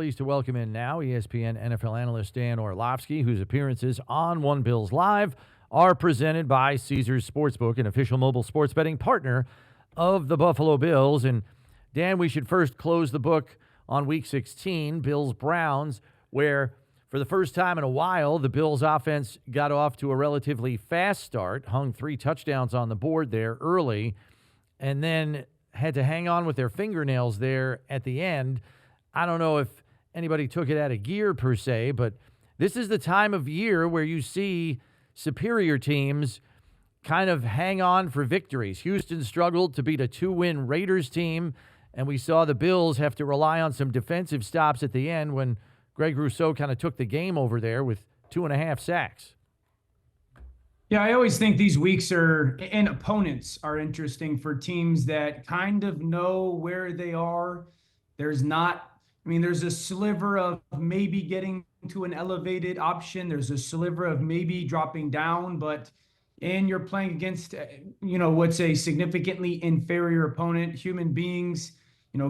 pleased to welcome in now ESPN NFL analyst Dan Orlovsky, whose appearances on One Bills Live are presented by Caesars Sportsbook, an official mobile sports betting partner of the Buffalo Bills. And Dan, we should first close the book on Week 16, Bills-Browns, where for the first time in a while, the Bills offense got off to a relatively fast start, hung 3 touchdowns on the board there early, and then had to hang on with their fingernails there at the end. I don't know if anybody took it out of gear per se, but this is the time of year where you see superior teams kind of hang on for victories. Houston struggled to beat a 2-win Raiders team, and we saw the Bills have to rely on some defensive stops at the end when Greg Rousseau kind of took the game over there with 2.5 sacks. Yeah, I always think these weeks and opponents are interesting for teams that kind of know where they are. There's a sliver of maybe getting to an elevated option. There's a sliver of maybe dropping down, and you're playing against, what's a significantly inferior opponent. Human beings,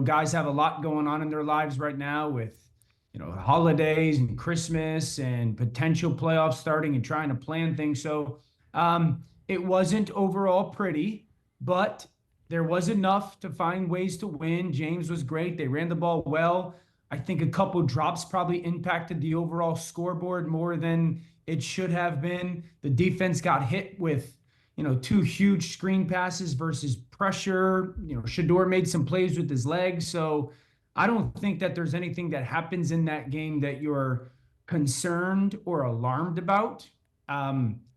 guys have a lot going on in their lives right now with, holidays and Christmas and potential playoffs starting and trying to plan things. So, it wasn't overall pretty, but there was enough to find ways to win. James was great. They ran the ball well. I think a couple drops probably impacted the overall scoreboard more than it should have been. The defense got hit with, 2 huge screen passes versus pressure. Shador made some plays with his legs. So I don't think that there's anything that happens in that game that you're concerned or alarmed about.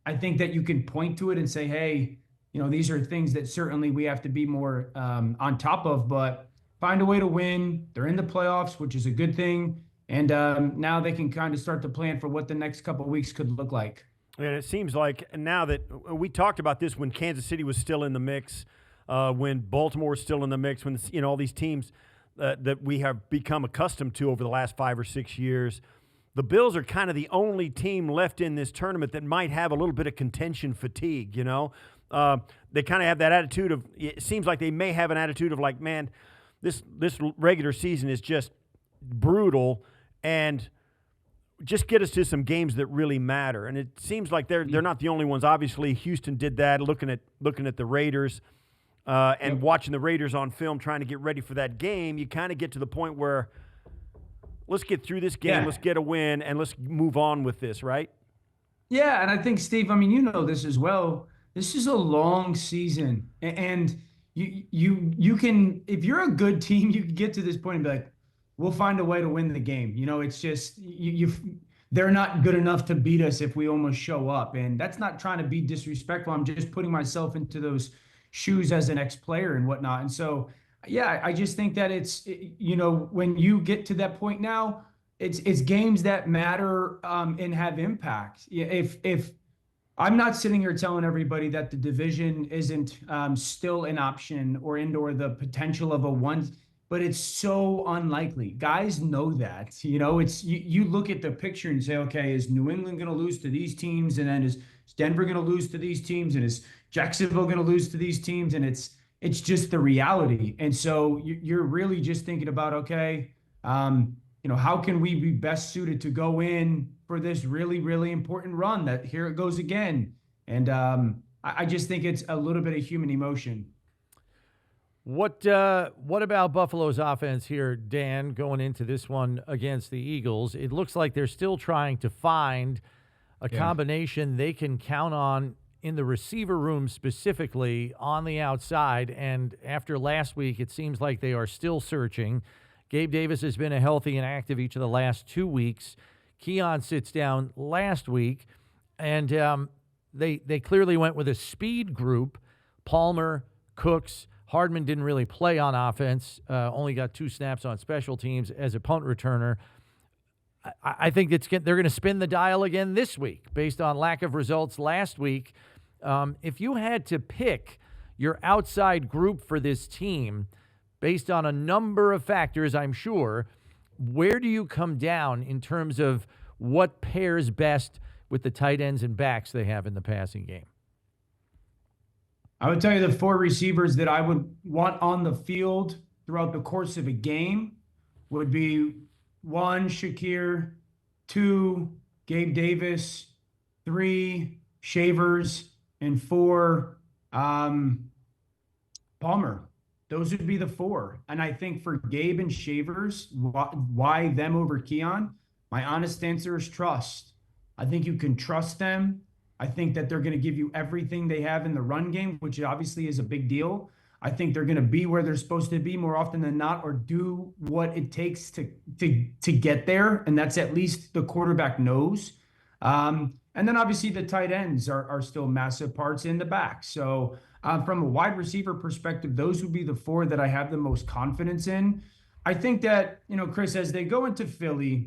I think that you can point to it and say, hey, these are things that certainly we have to be more on top of, but find a way to win. They're in the playoffs, which is a good thing. And now they can kind of start to plan for what the next couple of weeks could look like. And it seems like now that we talked about this when Kansas City was still in the mix, when Baltimore was still in the mix, when all these teams that we have become accustomed to over the last 5 or 6 years, the Bills are kind of the only team left in this tournament that might have a little bit of contention fatigue, They kind of have that attitude of, it seems like they may have an attitude of like, man, this regular season is just brutal, and just get us to some games that really matter. And it seems like they're not the only ones. Obviously, Houston did that, looking at the Raiders and watching the Raiders on film, trying to get ready for that game. You kind of get to the point where, let's get through this game, let's get a win, and let's move on with this, right? Yeah, and I think, Steve, this as well. This is a long season, and you can, if you're a good team, you can get to this point and be like, we'll find a way to win the game. It's just they're not good enough to beat us if we almost show up, and that's not trying to be disrespectful. I'm just putting myself into those shoes as an ex-player and whatnot, and so. Yeah, I just think that it's, when you get to that point now, it's games that matter and have impact. If I'm not sitting here telling everybody that the division isn't still an option or the potential of a one, but it's so unlikely. Guys know that, it's you look at the picture and say, okay, is New England going to lose to these teams? And then is Denver going to lose to these teams? And is Jacksonville going to lose to these teams? And it's just the reality. And so you're really just thinking about, okay, how can we be best suited to go in for this really, really important run that here it goes again. And I just think it's a little bit of human emotion. What about Buffalo's offense here, Dan, going into this one against the Eagles? It looks like they're still trying to find a combination they can count on in the receiver room, specifically on the outside. And after last week, it seems like they are still searching. Gabe Davis has been healthy and active each of the last 2 weeks. Keon sits down last week, and they clearly went with a speed group. Palmer, Cooks, Hardman didn't really play on offense, only got 2 snaps on special teams as a punt returner. I think they're going to spin the dial again this week based on lack of results last week. If you had to pick your outside group for this team based on a number of factors, I'm sure, where do you come down in terms of what pairs best with the tight ends and backs they have in the passing game? I would tell you the 4 receivers that I would want on the field throughout the course of a game would be 1, Shakir, 2, Gabe Davis, 3, Shavers, and 4, Palmer. Those would be the 4. And I think for Gabe and Shavers, why them over Keon? My honest answer is trust. I think you can trust them. I think that they're going to give you everything they have in the run game, which obviously is a big deal. I think they're going to be where they're supposed to be more often than not, or do what it takes to get there. And that's at least the quarterback knows. And then obviously the tight ends are still massive parts in the back. So from a wide receiver perspective, those would be the 4 that I have the most confidence in. I think that, Chris, as they go into Philly's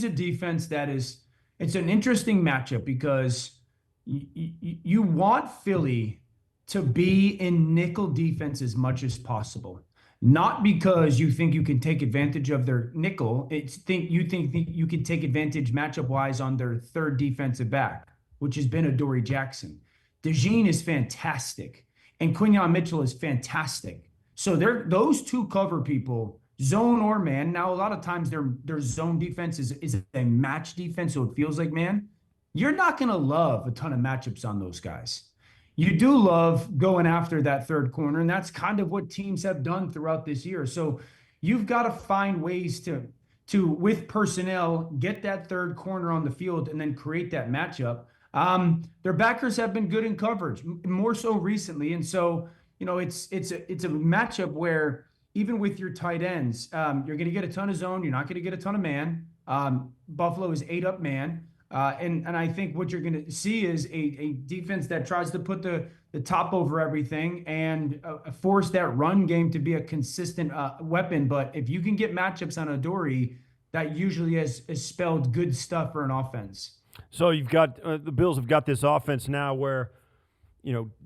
a defense that it's an interesting matchup because you want Philly to be in nickel defense as much as possible. Not because you think you can take advantage of their nickel. You think you can take advantage matchup-wise on their 3rd defensive back, which has been Adoree Jackson. DeJean is fantastic, and Quinyon Mitchell is fantastic. So those 2 cover people, zone or man. Now, a lot of times their zone defense is a match defense, so it feels like man. You're not going to love a ton of matchups on those guys. You do love going after that 3rd corner, and that's kind of what teams have done throughout this year. So you've got to find ways to with personnel, get that 3rd corner on the field and then create that matchup. Their backers have been good in coverage, more so recently. And so, it's a matchup where even with your tight ends, you're going to get a ton of zone. You're not going to get a ton of man. Buffalo is 8-up man. And I think what you're going to see is a defense that tries to put the top over everything and force that run game to be a consistent weapon. But if you can get matchups on Adoree, that usually has spelled good stuff for an offense. So you've got the Bills have got this offense now where,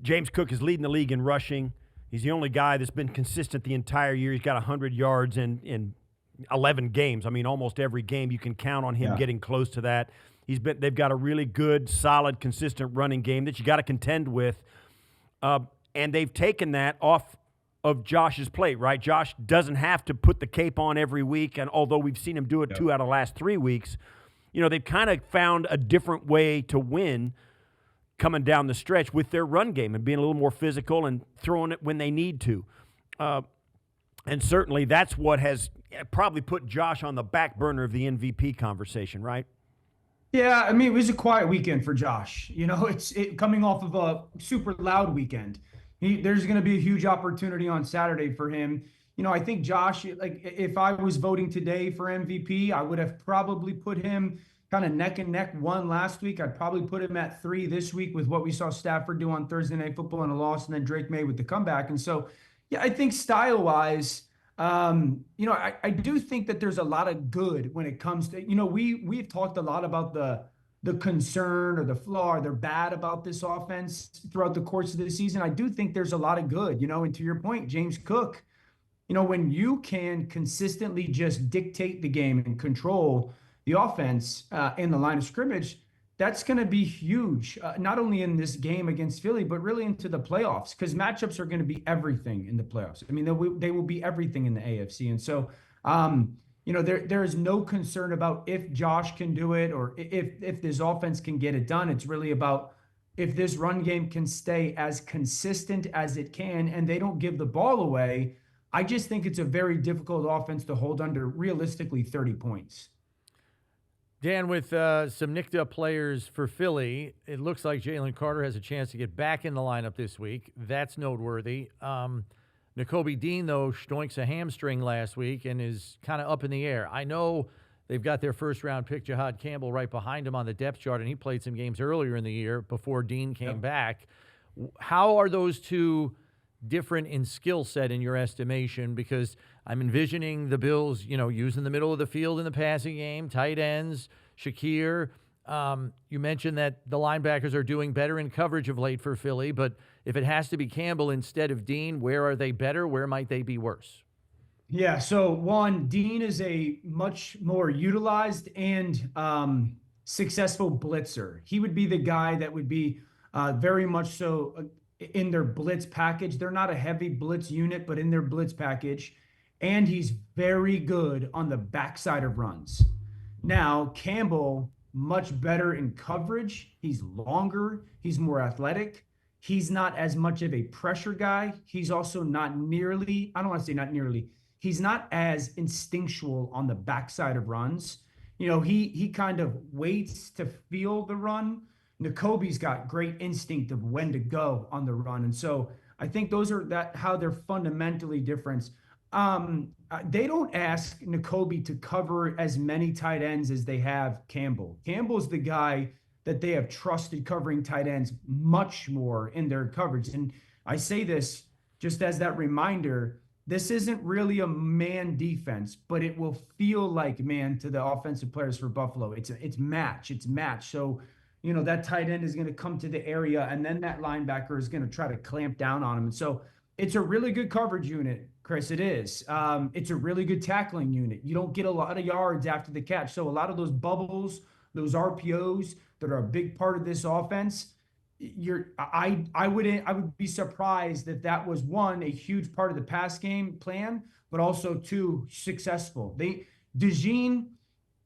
James Cook is leading the league in rushing. He's the only guy that's been consistent the entire year. He's got 100 yards in 11 games. I mean, almost every game you can count on him getting close to that. They've got a really good, solid, consistent running game that you got to contend with. And they've taken that off of Josh's plate, right? Josh doesn't have to put the cape on every week, and although we've seen him do it 2 out of the last 3 weeks, they've kind of found a different way to win coming down the stretch with their run game and being a little more physical and throwing it when they need to. And certainly that's what has probably put Josh on the back burner of the MVP conversation, right? Yeah, I mean, it was a quiet weekend for Josh. It's coming off of a super loud weekend. There's going to be a huge opportunity on Saturday for him. I think Josh, like if I was voting today for MVP, I would have probably put him kind of neck and neck 1 last week. I'd probably put him at 3 this week with what we saw Stafford do on Thursday Night Football in a loss, and then Drake May with the comeback. And so, yeah, I think style-wise, I do think that there's a lot of good when it comes to, we've talked a lot about the concern or the flaw or they're bad about this offense throughout the course of the season. I do think there's a lot of good, and to your point, James Cook, when you can consistently just dictate the game and control the offense in the line of scrimmage, that's going to be huge, not only in this game against Philly, but really into the playoffs, because matchups are going to be everything in the playoffs. I mean, they will be everything in the AFC. And so, there is no concern about if Josh can do it or if this offense can get it done. It's really about if this run game can stay as consistent as it can and they don't give the ball away. I just think it's a very difficult offense to hold under realistically 30 points. Dan, with some nicked-up players for Philly, it looks like Jalen Carter has a chance to get back in the lineup this week. That's noteworthy. Nakobe Dean, though, stoinks a hamstring last week and is kind of up in the air. I know they've got their first-round pick, Jahad Campbell, right behind him on the depth chart, and he played some games earlier in the year before Dean came back. How are those two different in skill set in your estimation? Because I'm envisioning the Bills, using the middle of the field in the passing game, tight ends, Shakir. You mentioned that the linebackers are doing better in coverage of late for Philly, but if it has to be Campbell instead of Dean, where are they better? Where might they be worse? Yeah, so one, Dean is a much more utilized and successful blitzer. He would be the guy that would be very much so in their blitz package. They're not a heavy blitz unit, but in their blitz package. and he's very good on the backside of runs. Now, Campbell, much better in coverage. He's longer, he's more athletic. He's not as much of a pressure guy. He's also not nearly, I don't want to say not nearly, he's not as instinctual on the backside of runs. He kind of waits to feel the run. Nakobe's got great instinct of when to go on the run. And so I think those are how they're fundamentally different. They don't ask Nakobe to cover as many tight ends as they have Campbell. Campbell's the guy that they have trusted covering tight ends much more in their coverage. And I say this just as that reminder, this isn't really a man defense, but it will feel like man to the offensive players for Buffalo. It's match. So, that tight end is going to come to the area, and then that linebacker is going to try to clamp down on him. And so it's a really good coverage unit, Chris. It is. It's a really good tackling unit. You don't get a lot of yards after the catch. So a lot of those bubbles, those RPOs that are a big part of this offense, I would be surprised if that was one, a huge part of the pass game plan, but also two, successful. DeJean,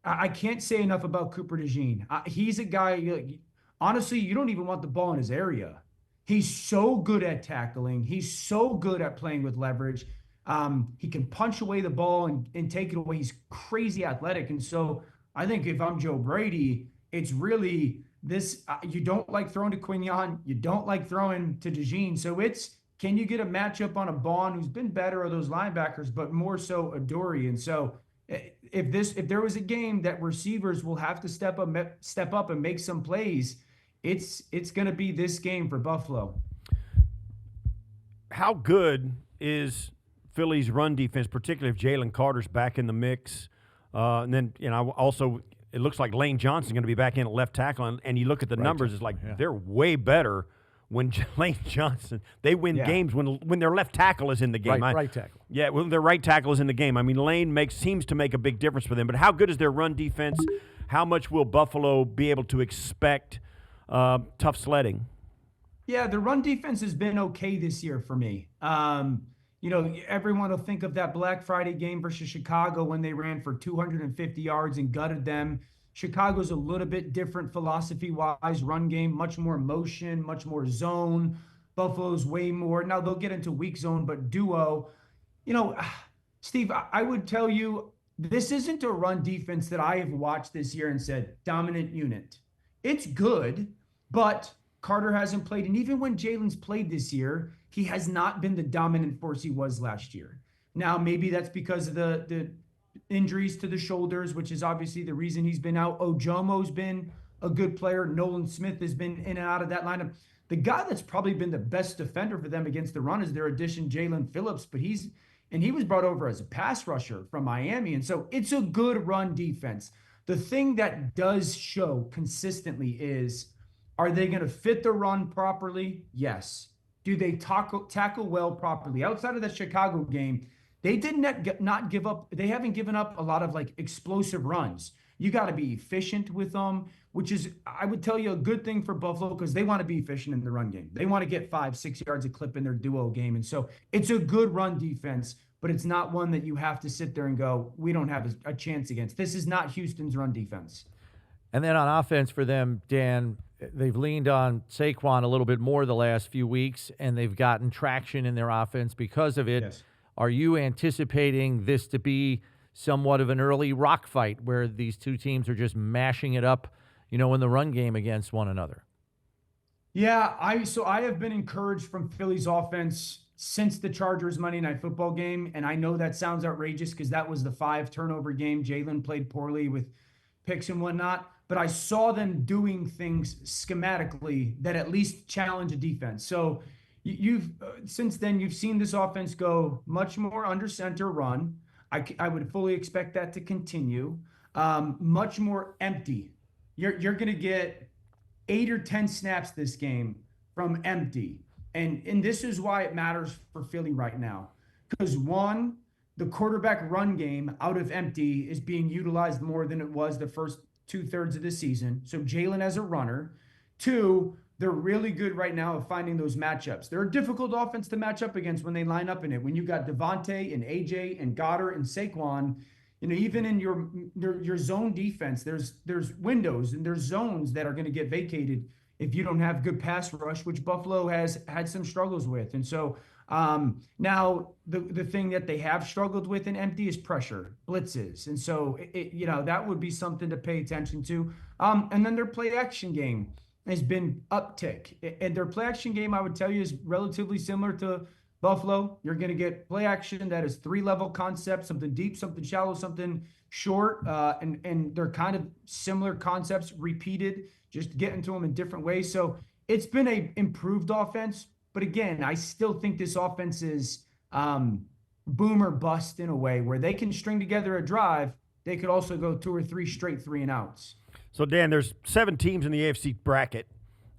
I can't say enough about Cooper DeJean. He's a guy, honestly, you don't even want the ball in his area. He's so good at tackling. He's so good at playing with leverage. He can punch away the ball and take it away. He's crazy athletic. And so I think if I'm Joe Brady, it's really this, you don't like throwing to Quignon, you don't like throwing to DeJean. So can you get a matchup on a Bond who's been better, or those linebackers, but more so Adoree. And so if there was a game that receivers will have to step up and make some plays, it's going to be this game for Buffalo. How good is Philly's run defense, particularly if Jalen Carter's back in the mix? And then, also it looks like Lane Johnson's going to be back in at left tackle. And you look at the numbers, it's like they're way better when Lane Johnson. They win games when their left tackle is in the game. Right tackle. Yeah, when their right tackle is in the game. I mean, Lane seems to make a big difference for them. But how good is their run defense? How much will Buffalo be able to expect tough sledding? Yeah, the run defense has been okay this year for me. Everyone will think of that Black Friday game versus Chicago when they ran for 250 yards and gutted them. Chicago's a little bit different philosophy-wise, run game, much more motion, much more zone. Buffalo's way more. Now, they'll get into weak zone, but duo. Steve, I would tell you, this isn't a run defense that I have watched this year and said, dominant unit. It's good, but Carter hasn't played. And even when Jalen's played this year, he has not been the dominant force he was last year. Now, maybe that's because of the injuries to the shoulders, which is obviously the reason he's been out. Ojomo's been a good player. Nolan Smith has been in and out of that lineup. The guy that's probably been the best defender for them against the run is their addition, Jalen Phillips, but he was brought over as a pass rusher from Miami. And so it's a good run defense. The thing that does show consistently is, are they going to fit the run properly? Yes. Do they tackle well properly? Outside of the Chicago game, they did not give up. They haven't given up a lot of explosive runs. You got to be efficient with them, which is, I would tell you, a good thing for Buffalo because they want to be efficient in the run game. They want to get 5-6 yards a clip in their duo game. And so it's a good run defense, but it's not one that you have to sit there and go, we don't have a chance against. This is not Houston's run defense. And then on offense for them, Dan, they've leaned on Saquon a little bit more the last few weeks, and they've gotten traction in their offense because of it. Yes. Are you anticipating this to be somewhat of an early rock fight where these two teams are just mashing it up, in the run game against one another? Yeah, I have been encouraged from Philly's offense since the Chargers Monday Night Football game, and I know that sounds outrageous because that was the 5-turnover game. Jalen played poorly with picks and whatnot, but I saw them doing things schematically that at least challenge a defense. So since then you've seen this offense go much more under center run. I would fully expect that to continue. Much more empty. You're going to get 8 or 10 snaps this game from empty. And this is why it matters for Philly right now. Because one, the quarterback run game out of empty is being utilized more than it was the first 2/3 of the season. So Jalen as a runner. Two, they're really good right now at finding those matchups. They're a difficult offense to match up against when they line up in it. When you got Devontae and AJ and Goddard and Saquon, even in your zone defense, there's windows and there's zones that are going to get vacated if you don't have good pass rush, which Buffalo has had some struggles with. And so now the thing that they have struggled with in empty is pressure, blitzes. And so, that would be something to pay attention to. And then their play action game has been uptick. And their play action game, I would tell you, is relatively similar to Buffalo. You're going to get play action that is 3-level concepts, something deep, something shallow, something short. And they're kind of similar concepts repeated, just getting to them in different ways. So it's been a improved offense. But again, I still think this offense is boom or bust in a way where they can string together a drive. They could also go 2 or 3 straight 3-and-outs. So, Dan, there's 7 teams in the AFC bracket,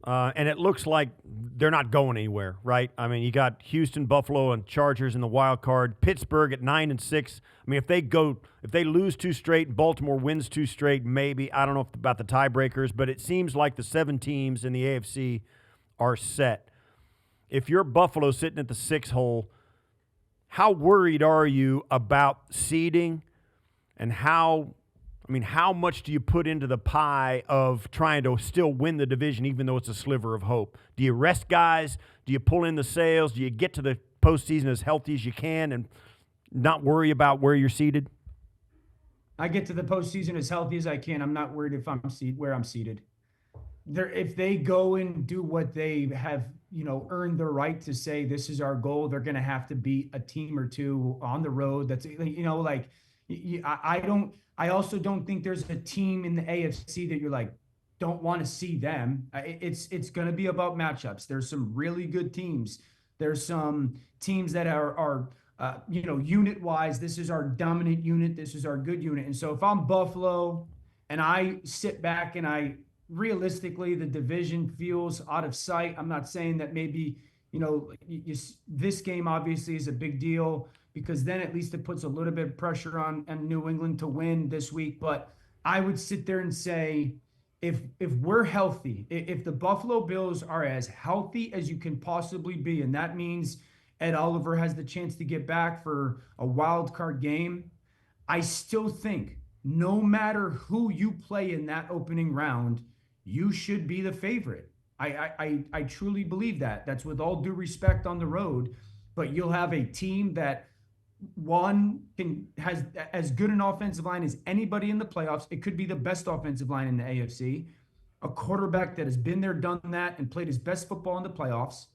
and it looks like they're not going anywhere, right? I mean, you got Houston, Buffalo, and Chargers in the wild card. Pittsburgh at 9-6. I mean, if they lose 2 straight and Baltimore wins 2 straight, maybe. I don't know about the tiebreakers, but it seems like the 7 teams in the AFC are set. If you're Buffalo sitting at the 6 hole, how worried are you about seeding, and how much do you put into the pie of trying to still win the division even though it's a sliver of hope? Do you rest guys? Do you pull in the sails? Do you get to the postseason as healthy as you can and not worry about where you're seated? I get to the postseason as healthy as I can. I'm not worried if where I'm seated. If they go and do what they have, earned the right to say this is our goal, they're going to have to beat a team or 2 on the road. That's I also don't think there's a team in the AFC that you're don't want to see them. It's going to be about matchups. There's some really good teams. There's some teams that are unit wise. This is our dominant unit. This is our good unit. And so if I'm Buffalo and I sit back and realistically, the division feels out of sight. I'm not saying that maybe, this game obviously is a big deal because then at least it puts a little bit of pressure on New England to win this week. But I would sit there and say, if we're healthy, if the Buffalo Bills are as healthy as you can possibly be, and that means Ed Oliver has the chance to get back for a wild card game, I still think no matter who you play in that opening round, you should be the favorite. I truly believe that. That's with all due respect on the road, but you'll have a team that has as good an offensive line as anybody in the playoffs. It could be the best offensive line in the AFC. A quarterback that has been there, done that, and played his best football in the playoffs.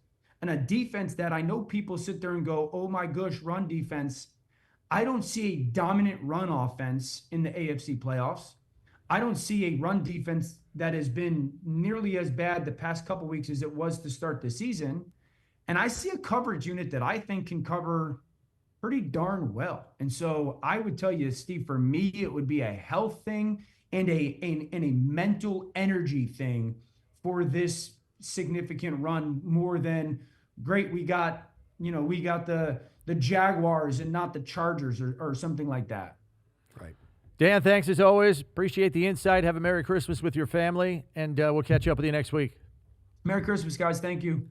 And a defense that I know people sit there and go, oh my gosh, run defense. I don't see a dominant run offense in the AFC playoffs. I don't see a run defense that has been nearly as bad the past couple weeks as it was to start the season. And I see a coverage unit that I think can cover pretty darn well. And so I would tell you, Steve, for me, it would be a health thing and a mental energy thing for this significant run more than great. We got the Jaguars and not the Chargers or something like that. Right. Dan, thanks as always. Appreciate the insight. Have a Merry Christmas with your family, and we'll catch up with you next week. Merry Christmas, guys. Thank you.